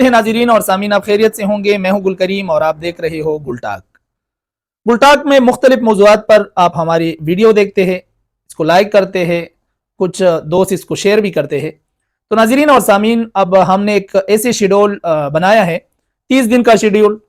नाज़रीन और सामीन, आप खैरियत से होंगे। मैं हूं गुल करीम और आप देख रहे हो गुलटाक। गुलटाक में मुख्तलिफ मौज़ूआत पर आप हमारी वीडियो देखते हैं, इसको लाइक करते हैं, कुछ दोस्त इसको शेयर भी करते हैं। तो नाज़रीन और सामीन, अब हमने एक ऐसे शेड्यूल बनाया है, 30 दिन का शेड्यूल,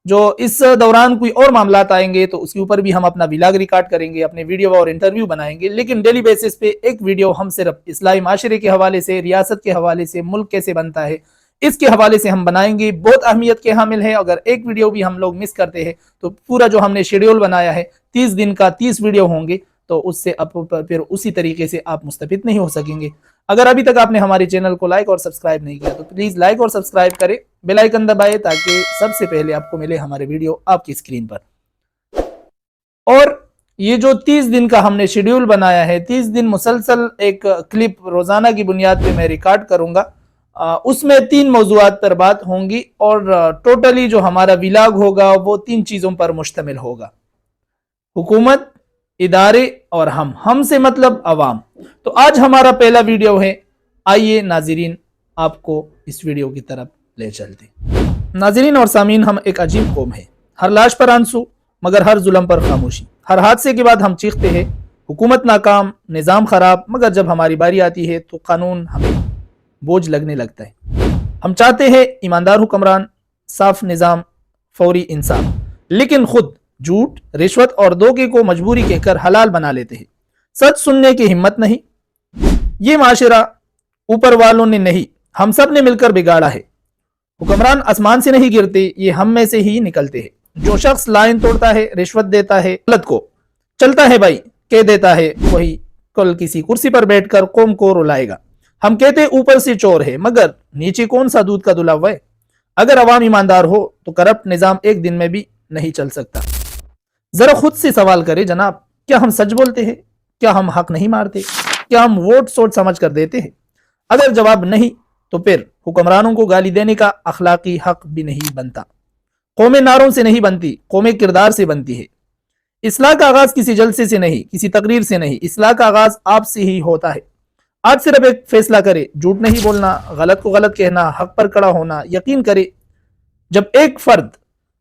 जो इस दौरान कोई और मामलात आएंगे तो उसके ऊपर भी हम अपना व्लॉग रिकॉर्ड करेंगे, अपने वीडियो और इंटरव्यू बनाएंगे। लेकिन डेली बेसिस पे एक वीडियो हम सिर्फ इस्लाही माशरे के हवाले से, रियासत के हवाले से, मुल्क कैसे बनता है, इसके हवाले से हम बनाएंगे। बहुत अहमियत के हामिल है। अगर एक वीडियो भी हम लोग मिस करते हैं तो पूरा जो हमने शेड्यूल बनाया है 30 दिन का 30 वीडियो होंगे, तो उससे फिर उसी तरीके से आप मुस्तफिद नहीं हो सकेंगे। अगर अभी तक आपने हमारे चैनल को लाइक और सब्सक्राइब नहीं किया तो प्लीज लाइक और सब्सक्राइब करें, बेल आइकन दबाएं ताकि सबसे पहले आपको मिले हमारे वीडियो आपकी स्क्रीन पर। और ये जो 30 दिन का हमने शेड्यूल बनाया है, 30 दिन मुसलसल एक क्लिप रोजाना की बुनियाद पे मैं रिकॉर्ड करूंगा। उसमें 3 मौज़ूआत पर बात होंगी और टोटली जो हमारा व्लॉग होगा वो 3 चीज़ों पर मुश्तमिल होगा: हुकूमत, इदारे और हम से मतलब अवाम। तो आज हमारा पहला वीडियो है। आइए नाज़रीन, आपको इस वीडियो की तरफ ले चलते। नाज़रीन और सामीन, हम एक अजीब कौम है। हर लाश पर आंसू मगर हर जुल्म पर खामोशी। हर हादसे के बाद हम चीखते हैं, हुकूमत नाकाम, निज़ाम खराब, मगर जब हमारी बारी आती है तो कानून हमें बोझ लगने लगता है। हम चाहते हैं ईमानदार हुक्मरान, साफ निज़ाम, फौरी इंसाफ, लेकिन खुद झूठ, रिश्वत और धोखे को मजबूरी कहकर हलाल बना लेते हैं। सच सुनने की हिम्मत नहीं। ये माशरा ऊपर वालों ने नहीं, हम सब ने मिलकर बिगाड़ा है। हुक्मरान आसमान से नहीं गिरते, ये हम में से ही निकलते हैं। जो शख्स लाइन तोड़ता है, रिश्वत देता है, गलत को चलता है भाई कह देता है, वही कल किसी कुर्सी पर बैठकर कौम को रुलाएगा। हम कहते ऊपर से चोर है, मगर नीचे कौन सा दूध का धुला हुआ है। अगर अवाम ईमानदार हो तो करप्ट निजाम एक दिन में भी नहीं चल सकता। जरा खुद से सवाल करें जनाब, क्या हम सच बोलते हैं? क्या हम हक नहीं मारते? क्या हम वोट सोच समझ कर देते हैं? अगर जवाब नहीं तो फिर हुक्मरानों को गाली देने का अखलाकी हक भी नहीं बनता। कौमें नारों से नहीं बनती, कौमें किरदार से बनती है। इस्लाह का आगाज किसी जलसे से नहीं, किसी तकरीर से नहीं, इस्लाह का आगाज आपसे ही होता है। आज सिर्फ एक फैसला करे, झूठ नहीं बोलना, गलत को गलत कहना, हक पर खड़ा होना। यकीन करे, जब एक फर्द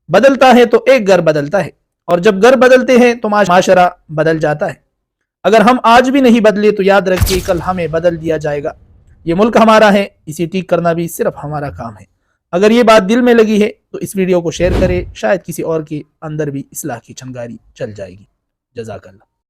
बदलता है तो एक घर बदलता है, और जब घर बदलते हैं तो माशरा बदल जाता है। अगर हम आज भी नहीं बदले तो याद रखिए कल हमें बदल दिया जाएगा। ये मुल्क हमारा है, इसे ठीक करना भी सिर्फ हमारा काम है। अगर ये बात दिल में लगी है तो इस वीडियो को शेयर करें, शायद किसी और के अंदर भी इस्लाह की चिंगारी चल जाएगी। जज़ाकल्लाह।